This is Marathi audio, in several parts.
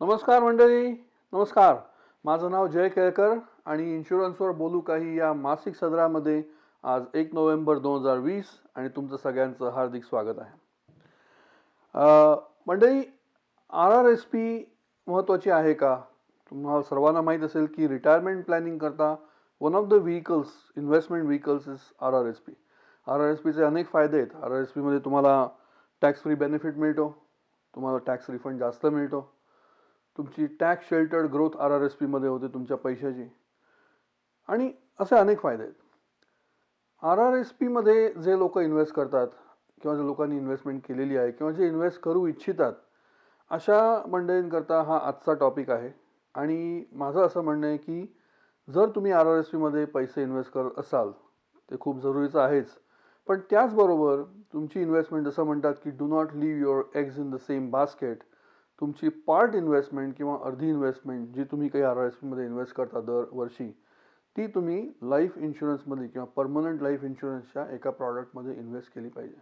नमस्कार मंडळी. नमस्कार. माझं नाव जय केळकर आणि इन्शुरन्सवर बोलू काही या मासिक सदरामध्ये आज 1 नोव्हेंबर 2020 आणि तुमचं सगळ्यांचं हार्दिक स्वागत आहे. मंडळी, RRSP महत्त्वाची आहे का? तुम्हाला सर्वांना माहीत असेल की रिटायरमेंट प्लॅनिंग करता one of the vehicles, investment vehicles is RRSP. RRSPचे अनेक फायदे आहेत. RRSPमध्ये तुम्हाला टॅक्स फ्री बेनिफिट मिळतो, तुम्हाला टॅक्स रिफंड जास्त मिळतो, तुमची टॅक्स शेल्टर्ड ग्रोथ RRSPमध्ये होते तुमच्या पैशाची, आणि असे अनेक फायदे आहेत. RRSPमध्ये जे लोक इन्व्हेस्ट करतात किंवा जे लोकांनी इन्व्हेस्टमेंट केलेली आहे किंवा जे इन्व्हेस्ट करू इच्छितात अशा मंडळींकरता हा आजचा टॉपिक आहे. आणि माझं असं म्हणणं आहे की जर तुम्ही RRSPमध्ये पैसे इन्व्हेस्ट करत असाल ते खूप जरुरीचं आहेच, पण त्याचबरोबर तुमची इन्व्हेस्टमेंट जसं म्हणतात की do not leave your eggs in the same basket. तुमची पार्ट इन्व्हेस्टमेंट किंवा अर्धी इन्व्हेस्टमेंट जी तुम्ही काही RRSPमध्ये इन्व्हेस्ट करता दरवर्षी, ती तुम्ही लाईफ इन्शुरन्समध्ये किंवा परमनंट लाईफ इन्शुरन्सच्या एका प्रॉडक्टमध्ये इन्व्हेस्ट केली पाहिजे.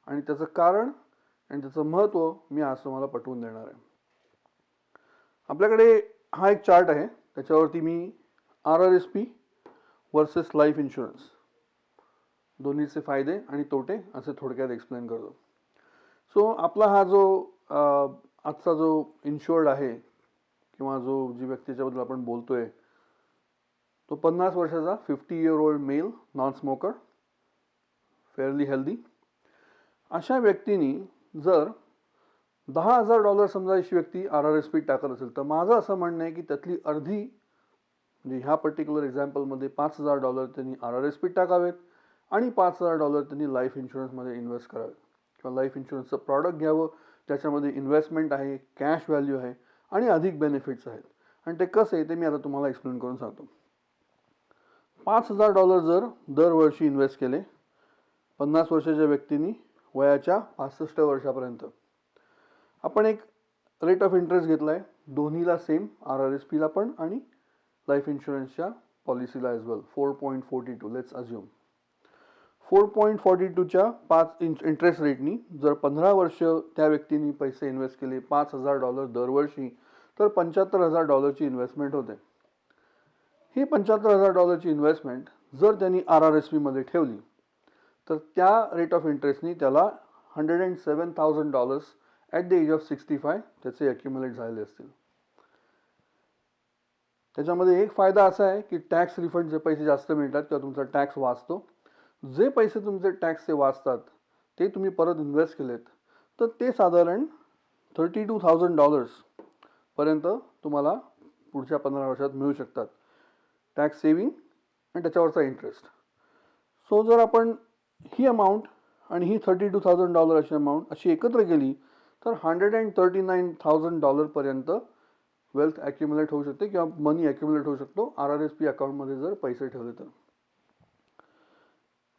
आणि त्याचं कारण आणि त्याचं महत्त्व मी आज तुम्हाला पटवून देणार आहे. आपल्याकडे हा एक चार्ट आहे, त्याच्यावरती मी RRSP वर्सेस लाईफ इन्शुरन्स दोन्हीचे फायदे आणि तोटे असे थोडक्यात एक्सप्लेन करतो. सो आपला हा जो आजचा जो इन्शुअर्ड आहे किंवा जी व्यक्तीच्याबद्दल आपण बोलतोय तो 50 वर्षाचा 50-year-old male, non smoker, fairly healthy. अशा व्यक्तीनी जर $10,000 समजा अशी व्यक्ती RRSP टाकत असेल तर माझं असं म्हणणं आहे की त्यातली अर्धी, म्हणजे ह्या पर्टिक्युलर एक्झाम्पलमध्ये $5,000 त्यांनी RRSP टाकावेत आणि $5,000 त्यांनी लाईफ इन्शुरन्समध्ये इन्व्हेस्ट करावेत किंवा लाईफ इन्शुरन्सचं प्रॉडक्ट घ्यावं ज्याच्यामध्ये इन्व्हेस्टमेंट आहे, कॅश व्हॅल्यू आहे आणि अधिक बेनिफिट्स आहेत. आणि ते कसं आहे ते मी आता तुम्हाला एक्सप्लेन करून सांगतो. $5,000 जर दरवर्षी इन्व्हेस्ट केले 50 वर्षाच्या व्यक्तींनी वयाच्या 65 वर्षापर्यंत, आपण एक रेट ऑफ इंटरेस्ट घेतला आहे दोन्हीला सेम, RRSPला पण आणि लाईफ इन्शुरन्सच्या पॉलिसीला ॲज वेल, 4.42. लेट्स अज्युम 4.42च्या 5 इंटरेस्ट रेटनी जर 15 वर्ष त्या व्यक्तींनी पैसे इन्व्हेस्ट केले $5,000 दरवर्षी तर $75,000ची इन्व्हेस्टमेंट होते. ही $75,000ची इन्व्हेस्टमेंट जर त्यांनी RRSPमध्ये ठेवली तर त्या रेट ऑफ इंटरेस्टनी त्याला $107,000 ॲट द एज ऑफ 65 त्याचे ॲक्युम्युलेट झालेले असतील. त्याच्यामध्ये एक फायदा असा आहे की टॅक्स रिफंडचे पैसे जास्त मिळतात किंवा तुमचा टॅक्स वाचतो. जे पैसे तुमचे टॅक्सचे वाचतात ते तुम्ही परत इन्व्हेस्ट केलेत तर ते साधारण $32,000 पर्यंत तुम्हाला पुढच्या 15 वर्षात मिळू शकतात, टॅक्स सेविंग आणि त्याच्यावरचा इंटरेस्ट. सो जर आपण ही अमाऊंट आणि ही $32,000 अशी अमाऊंट अशी एकत्र केली तर $139,000 पर्यंत वेल्थ ॲक्युम्युलेट होऊ शकते किंवा मनी ॲक्युम्युलेट होऊ शकतो RRSP अकाउंटमध्ये जर पैसे ठेवले तर.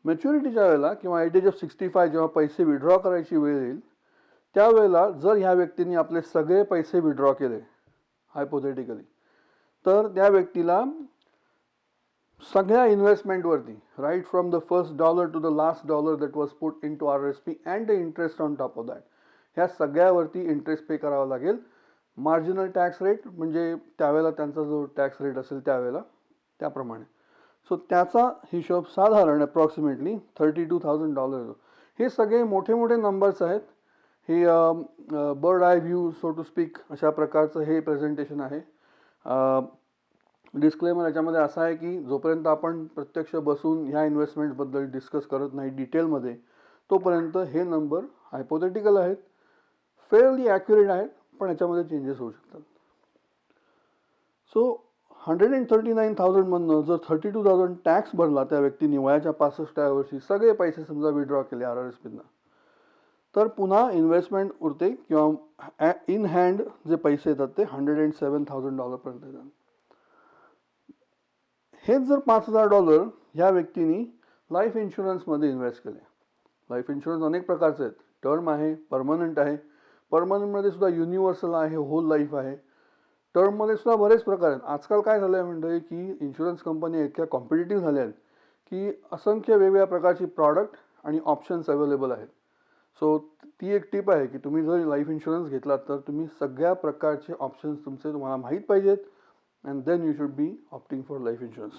मॅच्युरिटीच्या वेळेला किंवा ॲट एज ऑफ 65 जेव्हा पैसे विड्रॉ करायची वेळ येईल त्यावेळेला जर ह्या व्यक्तींनी आपले सगळे पैसे विड्रॉ केले हायपोथेटिकली तर त्या व्यक्तीला सगळ्या इन्व्हेस्टमेंटवरती, right from the first dollar to the last dollar that was put in to RRSP and the interest on top of that, ह्या सगळ्यावरती इंटरेस्ट पे करावा लागेल. मार्जिनल टॅक्स रेट म्हणजे त्यावेळेला त्यांचा जो टॅक्स रेट असेल त्यावेळेला त्याप्रमाणे. सो त्याचा हिशोब साधारण अप्रॉक्सिमेटली $32,000. हे सगळे मोठे मोठे नंबर्स आहेत. हे bird eye view so to speak अशा प्रकारचं हे प्रेझेंटेशन आहे. डिस्क्लेमर याच्यामध्ये असा आहे की जोपर्यंत आपण प्रत्यक्ष बसून ह्या इन्व्हेस्टमेंटबद्दल डिस्कस करत नाही डिटेलमध्ये तोपर्यंत हे नंबर हायपोथेटिकल आहेत, फेअरली ॲक्युरेट आहेत, पण याच्यामध्ये चेंजेस होऊ शकतात. सो 139,000 मधनं जर 32,000 टॅक्स भरला त्या व्यक्तीने वयाच्या 65व्या वर्षी, सगळे पैसे समजा विड्रॉ केले RRSPना, तर पुन्हा इन्व्हेस्टमेंट उरते किंवा इन हँड जे पैसे येतात ते $107,000 पर्यंत येतात. हेच जर $5,000 ह्या व्यक्तीने लाईफ इन्शुरन्समध्ये इन्व्हेस्ट केले. लाईफ इन्शुरन्स अनेक प्रकारचे आहेत, टर्म आहे, परमनंट आहे. परमनंटमध्ये सुद्धा युनिव्हर्सल आहे, होल लाईफ आहे. टर्ममध्ये सुद्धा बरेच प्रकार आहेत. आजकाल काय झालं आहे म्हणजे की इन्शुरन्स कंपनी इतक्या कॉम्पिटिटिव्ह झाल्या आहेत की असंख्य वेगवेगळ्या प्रकारची प्रॉडक्ट आणि ऑप्शन्स अवेलेबल आहेत. सो ती एक टिप आहे की तुम्ही जर लाईफ इन्शुरन्स घेतलात तर तुम्ही सगळ्या प्रकारचे ऑप्शन्स तुमचे तुम्हाला माहीत पाहिजेत and then you should be opting for life insurance.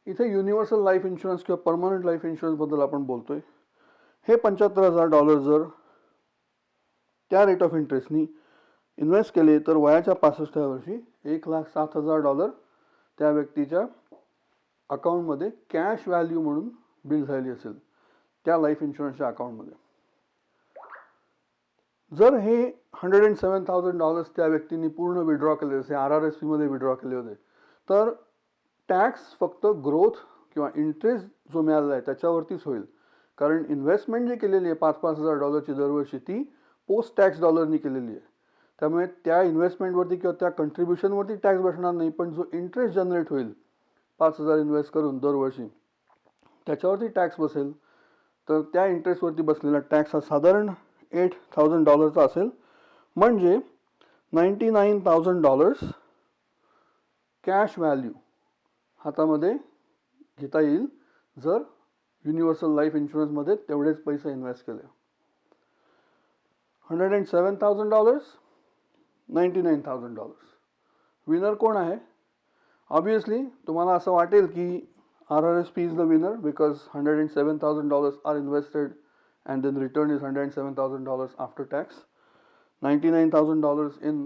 इथे युनिव्हर्सल लाईफ इन्शुरन्स किंवा परमनंट लाईफ इन्शुरन्सबद्दल आपण बोलतोय. हे $75,000 जर त्या रेट ऑफ इंटरेस्टनी इन्व्हेस्ट केले तर वयाच्या 65व्या वर्षी $1,07,000 त्या व्यक्तीच्या अकाउंटमध्ये कॅश व्हॅल्यू म्हणून बिल झालेली असेल त्या लाईफ इन्शुरन्सच्या अकाउंटमध्ये. जर हे $107,000 त्या व्यक्तींनी पूर्ण विड्रॉ केले, जसे RRSPमध्ये विड्रॉ केले होते, तर टॅक्स फक्त ग्रोथ किंवा इंटरेस्ट जो मिळालेला आहे त्याच्यावरतीच होईल. कारण इन्व्हेस्टमेंट जी केलेली आहे $5,000 दरवर्षी ती पोस्ट टॅक्स डॉलरनी केलेली आहे. त्यामुळे त्या इन्व्हेस्टमेंटवरती किंवा त्या कंट्रीब्युशनवरती टॅक्स बसणार नाही, पण जो इंटरेस्ट जनरेट होईल 5,000 इन्व्हेस्ट करून दरवर्षी त्याच्यावरती टॅक्स बसेल. तर त्या इंटरेस्टवरती बसलेला टॅक्स हा साधारण $8,000 असेल. म्हणजे $99,000 कॅश व्हॅल्यू हातामध्ये घेता येईल जर युनिव्हर्सल लाईफ इन्शुरन्समध्ये तेवढेच पैसे इन्व्हेस्ट केले. $107,000, $99,000. विनर कोण आहे? ऑब्वियसली तुम्हाला असं वाटेल की RRSP is the winner because $107,000 are invested and then return is $107,000 after tax. $99,000 in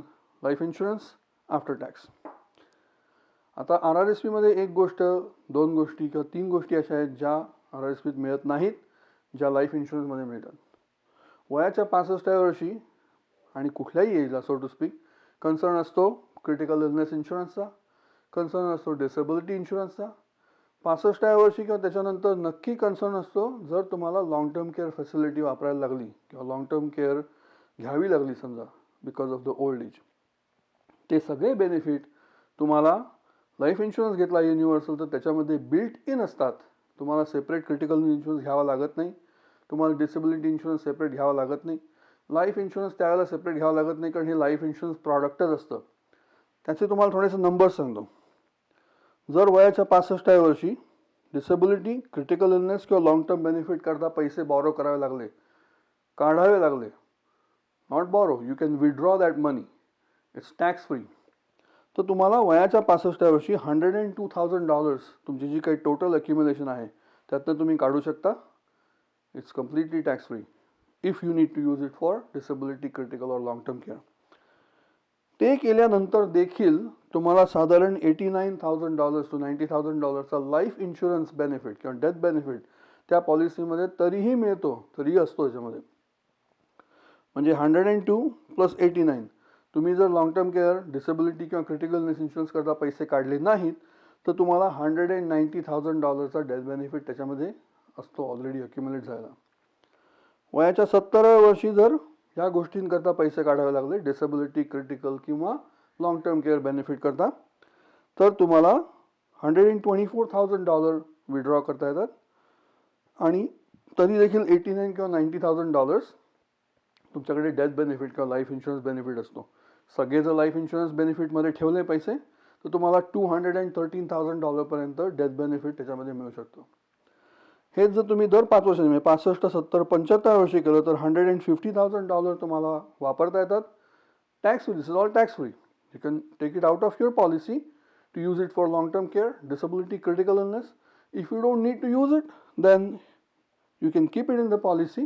life insurance after tax. आता RRSPमध्ये एक गोष्ट, दोन गोष्टी किंवा तीन गोष्टी अशा आहेत ज्या RRSPत मिळत नाहीत, ज्या लाईफ इन्शुरन्समध्ये मिळतात. वयाच्या 65व्या वर्षी आणि कुठल्याही एजला सो टू स्पीक कन्सर्न असतो क्रिटिकल इलनेस इन्शुरन्सचा, कन्सर्न असतो डिसेबिलिटी इन्शुरन्सचा. 65व्या वर्षी किंवा त्याच्यानंतर नक्की कन्सर्न असतो जर तुम्हाला लॉंग टर्म केअर फॅसिलिटी वापरायला लागली किंवा लॉंग टर्म केअर घ्यावी लागली समजा because of the old age. ते सगळे बेनिफिट तुम्हाला लाईफ इन्शुरन्स घेतला युनिव्हर्सल तर त्याच्यामध्ये बिल्ट इन असतात. तुम्हाला सेपरेट क्रिटिकल इन्शुरन्स घ्यावा लागत नाही, तुम्हाला डिसेबिलिटी इन्शुरन्स सेपरेट घ्यावा लागत नाही, लाईफ इन्शुरन्स त्यावेळेला सेपरेट घ्यावं लागत नाही, कारण हे लाईफ इन्शुरन्स प्रॉडक्टच असतं. त्याचे तुम्हाला थोडेसे नंबर्स सांगतो. जर वयाच्या 65व्या वर्षी डिसेबिलिटी, क्रिटिकल इलनेस किंवा लॉंग टर्म बेनिफिट करता पैसे बॉरो करावे लागले, काढावे लागले, not borrow, you can withdraw that money, it's tax free, तर तुम्हाला वयाच्या 65व्या वर्षी $102,000 तुमची जी काही टोटल अक्युम्युलेशन आहे त्यातनं तुम्ही काढू शकता. It's completely tax free if you need to use it for disability, critical or long term care. ते केल्यानंतर देखील तुम्हाला साधारण $89,000 to $90,000चा लाईफ इन्शुरन्स बेनिफिट किंवा डेथ बेनिफिट त्या पॉलिसीमध्ये तरीही मिळतो, तरीही असतो त्याच्यामध्ये. म्हणजे 102 + 89, तुम्ही जर लॉंग टर्म केअर, डिसेबिलिटी किंवा क्रिटिकल इलनेस इन्शुरन्स करता पैसे काढले नाहीत तर तुम्हाला $190,000चा डेथ बेनिफिट त्याच्यामध्ये असतो ऑलरेडी अक्युमुलेट झालेला. वयाच्या 70व्या वर्षी जर ह्या गोष्टींकरता पैसे काढावे लागले, डिसेबिलिटी, क्रिटिकल किंवा लॉंग टर्म केअर बेनिफिट करता, तर तुम्हाला $124,000 विड्रॉ करता येतात. आणि तरी देखील $89,000 किंवा $90,000 तुमच्याकडे डेथ बेनिफिट किंवा लाईफ इन्शुरन्स बेनिफिट असतो. सगळे जर लाईफ इन्शुरन्स बेनिफिटमध्ये ठेवले पैसे तर तुम्हाला $213,000 पर्यंत डेथ बेनिफिट त्याच्यामध्ये मिळू शकतो. हेच जर तुम्ही दर 5 वर्षांनी म्हणजे 65, 70, 75 वर्षी केलं तर $150,000 तुम्हाला वापरता येतात tax free. This is all tax free. You can take it out of your policy to use it for long term care, disability, critical illness. If you don't need to use it then you can keep it in the policy.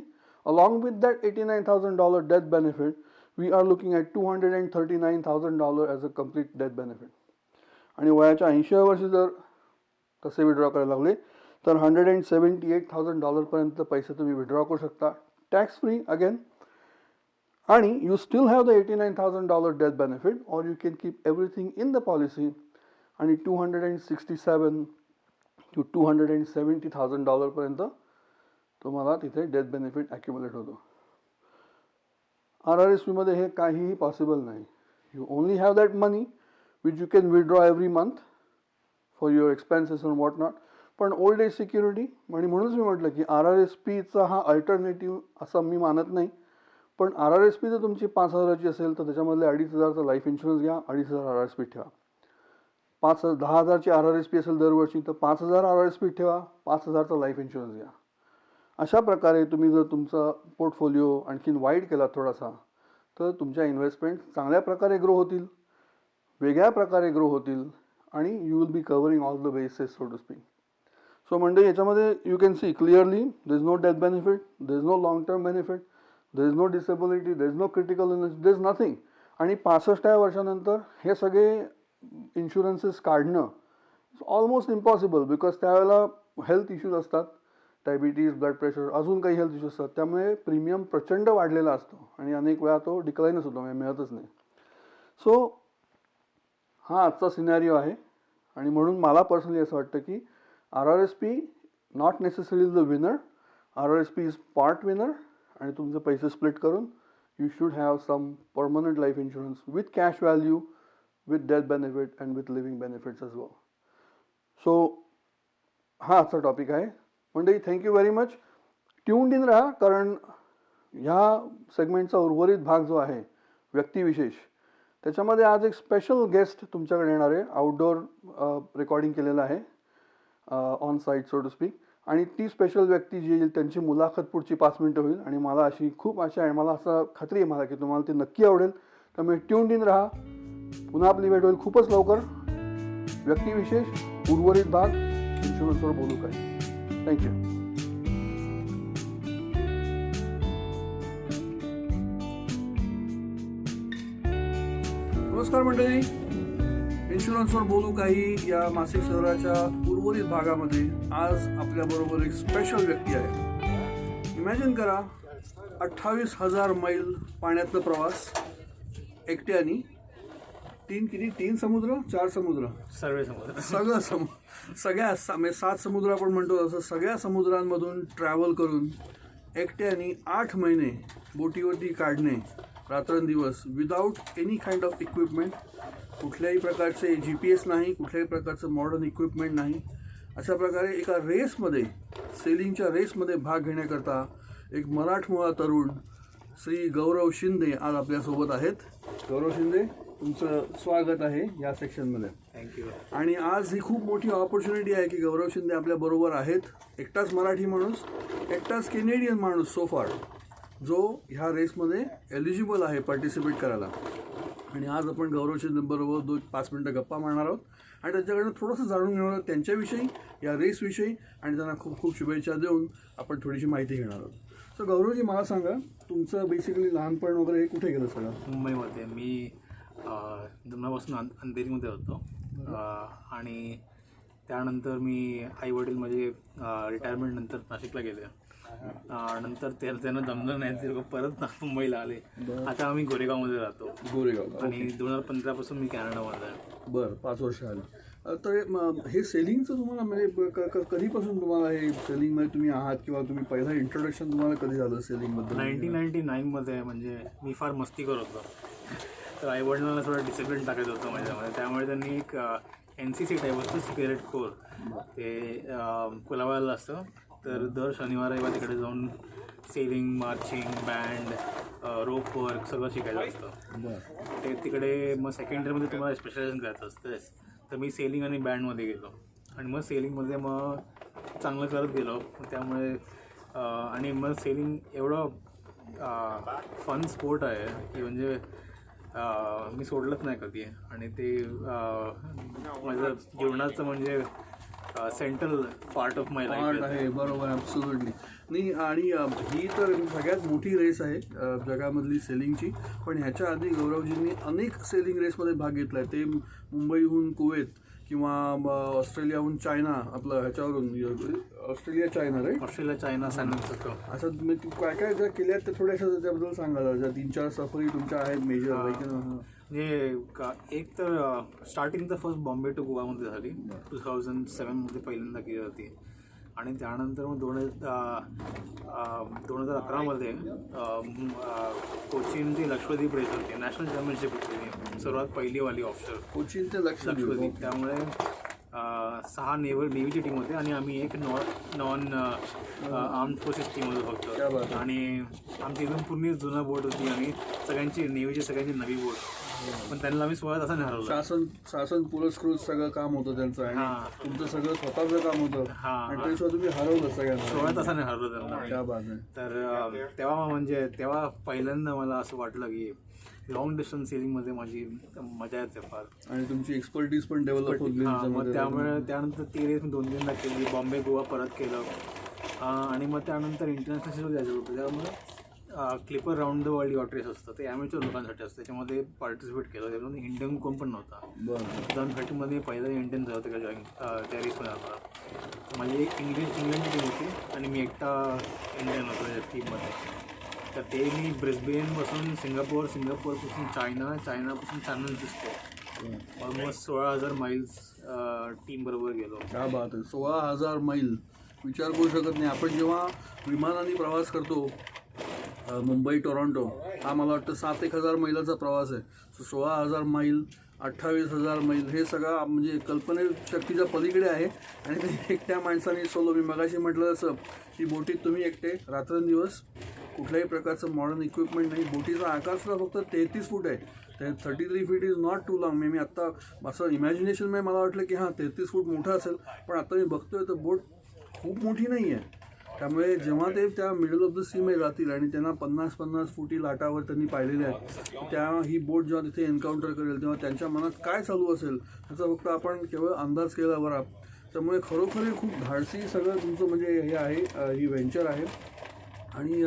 Along with that $89,000 death benefit, we are looking at $239,000 as a complete death benefit. आणि वयाच्या 80व्या वर्षी जर तसे विड्रॉ करायला लागले तर $178,000 पर्यंत पैसे तुम्ही विड्रॉ करू शकता टॅक्स फ्री अगेन. आणि you still have the $89,000 death benefit और you can keep everything in the policy. आणि $267,000 to $270,000 पर्यंत तुम्हाला तिथे डेथ बेनिफिट ॲक्युमुलेट होतो. RRSPमध्ये हे काहीही पॉसिबल नाही. You only have that money which you can withdraw every month for your expenses and what not. पण ओल्ड एज सिक्युरिटी, आणि म्हणूनच मी म्हटलं की RRSPचा हा अल्टरनेटिव्ह असं मी मानत नाही. पण RRSP जर तुमची 5,000ची असेल तर त्याच्यामधले 2,500चा लाईफ इन्शुरन्स घ्या, 2,500 RRSP ठेवा. 10,000ची RRSP असेल दरवर्षी तर 5,000 RRSP ठेवा, 5,000चा लाईफ इन्शुरन्स घ्या. अशा प्रकारे तुम्ही जर तुमचा पोर्टफोलिओ आणखीन वाईड केला थोडासा, तर तुमच्या इन्व्हेस्टमेंट चांगल्या प्रकारे ग्रो होतील, वेगळ्या प्रकारे ग्रो होतील आणि you will be covering all the bases so to speak. So म्हणजे याच्यामध्ये you can see clearly there is no death benefit, there is no long term benefit, there is no disability, there is no critical illness, there is nothing. आणि 65व्या वर्षानंतर हे सगळे इन्शुरन्सेस काढणं इट्स ऑलमोस्ट इम्पॉसिबल, बिकॉज त्यावेळेला हेल्थ इश्यूज असतात, डायबिटीज, ब्लड प्रेशर, अजून काही हेल्थ इश्यूज असतात. त्यामुळे प्रीमियम प्रचंड वाढलेला असतो आणि अनेक वेळा तो डिक्लाईनच होतो, म्हणजे मिळतच नाही. सो हा आजचा सिनॅरिओ आहे आणि म्हणून मला पर्सनली असं वाटतं की RRSP not necessary the winner, RRSP is part winner. आणि तुमचे पैसे स्प्लिट करून you should have some permanent life insurance with cash value, with death benefit and with living benefits as well. So हा आजचा टॉपिक आहे. मंडळी, thank you very much. Tuned in राहा, कारण ह्या सेगमेंटचा उर्वरित भाग जो आहे व्यक्तिविशेष, त्याच्यामध्ये आज एक स्पेशल गेस्ट तुमच्याकडे येणार आहे. आउटडोअर रेकॉर्डिंग केलेलं आहे on site so to speak. आणि ती स्पेशल व्यक्ती जी येईल त्यांची मुलाखत पुढची 5 मिनिटं होईल आणि मला अशी खूप आशा आहे, मला असं खात्री आहे मला की तुम्हाला ती नक्की आवडेल. त्यामुळे ट्यून्ड इन राहा. पुन्हा आपली भेट होईल खूपच लवकर. व्यक्तिविशेष उर्वरित भाग इन्शुरन्सवर बोलू काय. थँक्यू. नमस्कार मंडळी, इन्शुरन्सवर बोलू काही या मासिक सदराच्या उर्वरित भागामध्ये आज आपल्याबरोबर एक स्पेशल व्यक्ती आहे. इमॅजिन करा, 28,000 मैल पाण्यातलं प्रवास एकट्यानी, 3 समुद्र, 4 समुद्र, सगळं सगळ्या 7 समुद्र आपण म्हणतो तसं सगळ्या समुद्रांमधून ट्रॅव्हल करून एकट्याने 8 महिने बोटीवरती काढणे रात्रंदिवस, without any kind of equipment. कुठल्याही प्रकारचे GPS नाही, कुठल्याही प्रकारचं मॉडर्न इक्विपमेंट नाही. अशा प्रकारे एका रेसमध्ये, सेलिंगच्या रेसमध्ये भाग घेण्याकरता एक मराठमोळा तरुण श्री गौरव शिंदे आज आपल्यासोबत आहेत. गौरव शिंदे, तुमचं स्वागत आहे या सेक्शनमध्ये. थँक्यू. आणि आज ही खूप मोठी ऑपॉर्च्युनिटी आहे की गौरव शिंदे आपल्याबरोबर आहेत. एकटाच मराठी माणूस, एकटाच केनेडियन माणूस सो फार, जो ह्या रेसमध्ये एलिजिबल आहे पार्टिसिपेट करायला. आणि आज आपण गौरव शिंदेबरोबर 2-5 मिनटं गप्पा मारणार आहोत आणि त्यांच्याकडनं थोडंसं जाणून घेणार आहोत त्यांच्याविषयी, या रेसविषयी, आणि त्यांना खूप खूप शुभेच्छा देऊन आपण थोडीशी माहिती घेणार आहोत. सो गौरवजी, मला सांगा, तुमचं बेसिकली लहानपण वगैरे हे कुठे गेलं सगळं? मुंबईमध्ये. मी जन्मापासून अंधेरीमध्ये होतो आणि त्यानंतर मी आईवडील माझे रिटायरमेंटनंतर नाशिकला गेले. नंतर त्यांना जमलं नाही, ते लोक परत मुंबईला आले. आता आम्ही गोरेगावमध्ये राहतो. गोरेगाव. आणि 2015 पासून मी कॅनडामध्ये आहे. बरं, 5 वर्ष आली. तर हे सेलिंगचं तुम्हाला म्हणजे कधीपासून तुम्हाला हे सेलिंगमध्ये तुम्ही आहात, किंवा तुम्ही पहिलं इंट्रोडक्शन तुम्हाला कधी झालं सेलिंगबद्दल? 1999मध्ये. म्हणजे मी फार मस्ती करत होतो, तर आईवडिलांना थोडं डिसिप्लिन टाकायचं होतं माझ्यामध्ये. त्यामुळे त्यांनी एक NCC टाईप असतं, सिक्रेट कोर, ते कुलावायला असतं. तर दर शनिवार रविवार तिकडे जाऊन सेलिंग, मार्चिंग, बँड, रोप वर्क सगळं शिकायचं असतं. ते तिकडे मग सेकंड इयरमध्ये तुम्हाला स्पेशलायझेशन करायचं असतं. तर मी सेलिंग आणि बँडमध्ये गेलो आणि मग सेलिंगमध्ये मग चांगलं करत गेलो. त्यामुळे आणि मग सेलिंग एवढं फन स्पोर्ट आहे की म्हणजे मी सोडलंच नाही कधी. आणि ते माझं जीवनाचं म्हणजे central part of my life आहे. बरोबर, ॲब्सोल्युटली. नाही, आणि ही तर सगळ्यात मोठी रेस आहे जगामधली सेलिंगची. पण ह्याच्या आधी गौरवजींनी अनेक सेलिंग रेसमध्ये भाग घेतला आहे. ते मुंबईहून कुवेत किंवा ऑस्ट्रेलियाहून चायना, आपलं ह्याच्यावरून Australia China, right? Australia, China, San Francisco. असं तुम्ही काय काय ज्या केल्या त्या थोड्याशा त्याच्याबद्दल सांगा. ज्या 3-4 सफरी तुमच्या आहेत मेजर? म्हणजे एक तर स्टार्टिंग तर फर्स्ट बॉम्बे टू गोवामध्ये झाली 2007मध्ये पहिल्यांदा केली होती. आणि त्यानंतर मग 2011मध्ये कोचीन ते लक्षद्वीप रेस होती, नॅशनल चॅम्पियनशिप होती, सर्वात पहिलीवाली ऑफशोर. कोचीन ते लक्षद्वीप. त्यामुळे 6 नेव्हीची टीम होते आणि आम्ही एक नॉन आर्म्ड फोर्सेस टीम होतो फक्त. आणि आमची एकदम पूर्ण जुना बोट होती आणि सगळ्यांची नेव्हीची सगळ्यांची नवी बोट. पण त्यांना आम्ही 16 तासाने हरवलं. शासन पुरस्कृत सगळं काम होतं त्यांचं आणि हां. तुमचं सगळं स्वतःचं काम होतं हां. आणि त्याशिवाय तुम्ही हरवलं सगळ्यांना. 16 तासाने हरवलं त्यांना. त्या बात आहे. तर तेव्हा पहिल्यांदा मला असं वाटलं की लॉंग डिस्टन्स सेलिंगमध्ये माझी मजा येते फार. आणि तुमची एक्सपर्टीज पण डेव्हलप होती. मग त्यामुळे त्यानंतर ती रेस मी 2-3दा केली. बॉम्बे गोवा परत केलं आणि मग त्यानंतर इंटरनॅशनल जायचं होतं. त्यामुळे Clipper round the world yacht race असतं ते ॲमेच्युअर लोकांसाठी असतं. त्याच्यामध्ये पार्टिसिपेट केलं. त्याच्यामध्ये इंडियन कोण पण नव्हता. 2013मध्ये पहिला इंडियन झालं होतं का जॉईन त्या रेसमध्ये आला. तर माझी एक इंग्लंडची टीम होती आणि मी एकटा इंडियन होतो त्या टीममध्ये. तर ते मी ब्रिस्बेनपासून सिंगापूरपासून चायनापासून सॅन फ्रान्सिस्को ऑलमोस्ट 16,000 माईल्स टीमबरोबर गेलो. क्या बात आहे. 16,000 मैल विचार करू शकत नाही. आपण जेव्हा विमानाने प्रवास करतो मुंबई टोरंटो हा मला वाटतं 7,000 मैलाचा प्रवास आहे. 16,000 मैल 28,000 मैल हे सगळं म्हणजे कल्पनाशक्तीच्या पलीकडे आहे. आणि ते एकट्या माणसाने सोलो. मी मगाशी म्हटलं तसं की बोटीत तुम्ही एकटे रात्रंदिवस कुठल्याही प्रकारचं मॉडर्न इक्विपमेंट नाही. बोटीचा आकार सुद्धा फक्त 33 फूट आहे. ते 33 feet is not too long. मी आत्ता असं इमॅजिनेशनमध्ये मला वाटलं की हां 33 फूट मोठं असेल, पण आता मी बघतोय तर बोट खूप मोठी नाही आहे. त्यामुळे जेव्हा ते त्या मिडल ऑफ द सीमध्ये जातील आणि त्यांना 50-50 फुटी लाटावर त्यांनी पाहिलेले आहेत, त्या ही बोट जेव्हा तिथे एन्काउंटर करेल तेव्हा त्यांच्या मनात काय चालू असेल ह्याचा फक्त आपण केवळ अंदाज केला बरा. त्यामुळे खरोखर हे खूप धाडसी सगळं तुमचं म्हणजे हे आहे, ही व्हेंचर आहे. आणि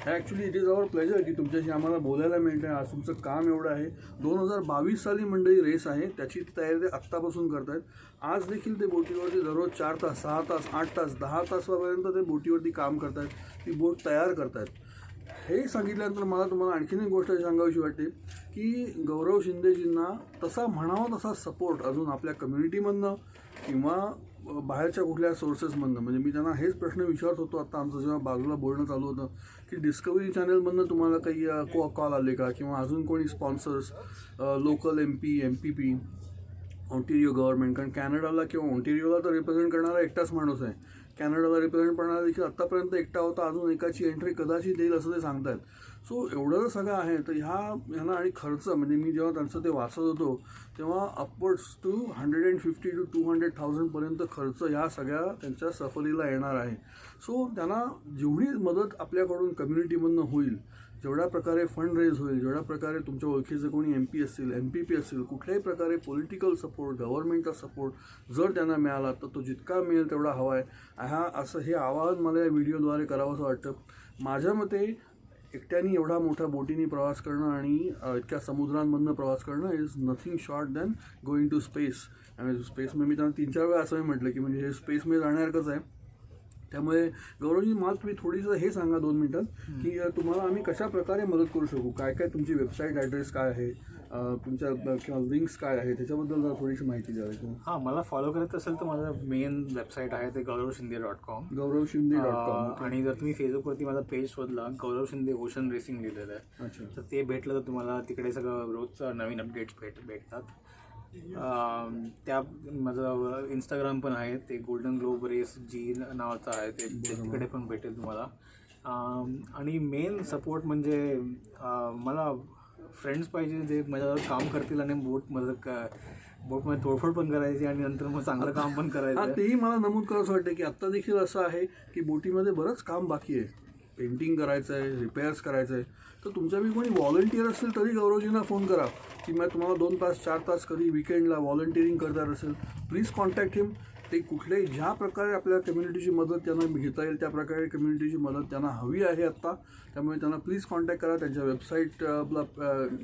actually it is our pleasure की तुमच्याशी आम्हाला बोलायला मिळतं आहे. आज तुमचं काम एवढं आहे. 2022 साली मंडळी रेस आहे, त्याची तयारी ते आत्तापासून करत आहेत. आज देखील ते बोटीवरती दररोज 4 तास 6 तास 8 तास 10 तासापर्यंत ते बोटीवरती काम करत आहेत. ती बोट तयार करत आहेत. हे सांगितल्यानंतर मला तुम्हाला आणखीन एक गोष्ट सांगावीशी वाटते की गौरव शिंदेजींना तसा म्हणावा तसा सपोर्ट अजून आपल्या कम्युनिटीमधनं किंवा बाहेरच्या कुठल्या सोर्सेसमधनं, म्हणजे मी त्यांना हेच प्रश्न विचारत होतो आत्ता आमचं जेव्हा बाजूला बोलणं चालू होतं की डिस्कवरी चॅनलमधनं तुम्हाला काही कॉल आले का किंवा अजून कोणी sponsors, local MP, MPP, Ontario government. कारण कॅनडाला किंवा ऑन्टेरियोला तर रिप्रेझेंट करणारा एकटाच माणूस आहे. कॅनडाला रिप्रेझेंट करणारा देखील आत्तापर्यंत एकटा होता. अजून एकाची एंट्री कदाचित येईल असं ते सांगतात. सो एवढं जर सगळं आहे तर ह्यांना आणि खर्च म्हणजे मी जेव्हा त्यांचं ते वाचत होतो तेव्हा अपवर्ड्स टू 150 to 200,000 पर्यंत खर्च ह्या सगळ्या त्यांच्या सफरीला येणार आहे. सो त्यांना जेवढी मदत आपल्याकडून कम्युनिटीमधनं होईल, जेवढ्या प्रकारे फंड रेज होईल, जेवढ्या प्रकारे तुमच्या ओळखीचे कोणी MP असतील, MPP असतील, कुठल्याही प्रकारे पॉलिटिकल सपोर्ट, गव्हर्नमेंटचा सपोर्ट जर त्यांना मिळाला तर तो जितका मिळेल तेवढा हवा आहे. असं हे आवाहन मला या व्हिडिओद्वारे करावं असं वाटतं. माझ्या मते एकट्याने एवढा मोठ्या बोटीने प्रवास करणं आणि इतक्या समुद्रांमधनं प्रवास करणं is nothing short than going to space. आणि स्पेसमध्ये मी त्यांना 3-4 वेळा असंही म्हटलं की म्हणजे हे स्पेसमध्ये जाण्यासारखंच आहे. त्यामुळे गौरवजी मला तुम्ही थोडीसं हे सांगा 2 मिनिटात की तुम्हाला आम्ही कशा प्रकारे मदत करू शकू, काय काय तुमची वेबसाईट ॲड्रेस काय आहे, तुमच्या किंवा लिंक्स काय आहे त्याच्याबद्दल जरा थोडीशी माहिती द्यावी. हां, मला फॉलो करायचं असेल तर माझं मेन वेबसाईट आहे ते गौरवशिंदे.com. गौरवशिंदे.com. आणि जर तुम्ही फेसबुकवरती माझा पेज शोधला, गौरव शिंदे ओशन रेसिंग लिहिलेलं आहे. अच्छा. तर ते भेटलं तर तुम्हाला तिकडे सगळं रोजचं नवीन अपडेट्स भेटतात. त्या माझं इंस्टाग्राम पण आहे, ते गोल्डन ग्लोब रेस जी नावाचं आहे, ते तिकडे पण भेटेल तुम्हाला. आणि मेन सपोर्ट म्हणजे मला फ्रेंड्स पाहिजे जे माझ्यावर काम करतील आणि बोटमध्ये तोडफोड पण करायची आणि नंतर मग चांगलं काम पण करायचं. तेही मला नमूद करावंसं वाटतं की आत्ता देखील असं आहे की बोटीमध्ये बरंच काम बाकी आहे. पेंटिंग करायचं आहे, रिपेअर्स करायचं आहे. तर तुमच्यापैकी कोणी व्हॉलंटियर असेल तरी गौरवजींना फोन करा की मग तुम्हाला 2 तास 4 तास कधी विकेंडला व्हॉलंटिअरिंग करणार असेल प्लीज कॉन्टॅक्ट हिम. ते कुठल्याही ज्या प्रकारे आपल्या कम्युनिटीची मदत त्यांना घेता येईल त्या प्रकारे कम्युनिटीची मदत त्यांना हवी आहे आत्ता. त्यामुळे त्यांना प्लीज कॉन्टॅक्ट करा. त्यांच्या वेबसाईटला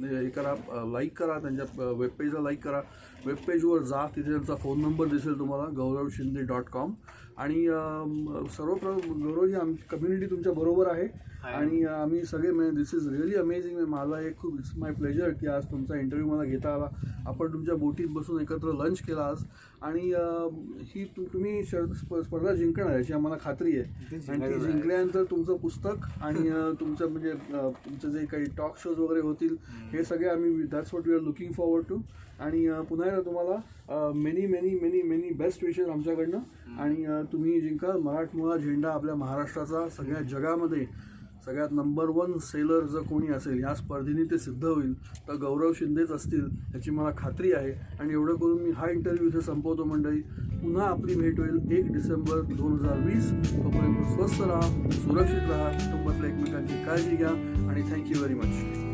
हे करा, लाईक करा, त्यांच्या वेबपेजला लाईक करा. वेबपेजवर जा, तिथे त्यांचा फोन नंबर दिसेल तुम्हाला गौरवशिंदे.com. आणि गौरवजी आमची कम्युनिटी तुमच्या बरोबर आहे आणि आम्ही सगळे म्हणजे दिस इज रिअली अमेझिंग. मला एक खूप इट्स माय प्लेजर की आज तुमचा इंटरव्ह्यू मला घेता आला. आपण तुमच्या बोटीत बसून एकत्र लंच केला आज आणि ही तुम्ही स्पर्धा जिंकणार याची आम्हाला खात्री आहे. आणि ती जिंकल्यानंतर तुमचं पुस्तक आणि तुमचं म्हणजे तुमचं जे काही टॉक शोज वगैरे होतील हे सगळे आम्ही that's what we are looking forward to. आणि पुन्हा एकदा तुम्हाला many many many many best wishes आमच्याकडनं. आणि तुम्ही जिंका. मराठमोळा झेंडा आपल्या महाराष्ट्राचा सगळ्या जगामध्ये सगळ्यात नंबर 1 सेलर जर कोणी असेल ह्या स्पर्धेने ते सिद्ध होईल तर गौरव शिंदेच असतील याची मला खात्री आहे. आणि एवढं करून मी हा इंटरव्ह्यू इथे संपवतो मंडळी. पुन्हा आपली भेट होईल 1 डिसेंबर 2020. तोपर्यंत स्वस्थ राहा, सुरक्षित राहा, कुटुंबातल्या एकमेकांची काळजी घ्या आणि थँक्यू व्हेरी मच.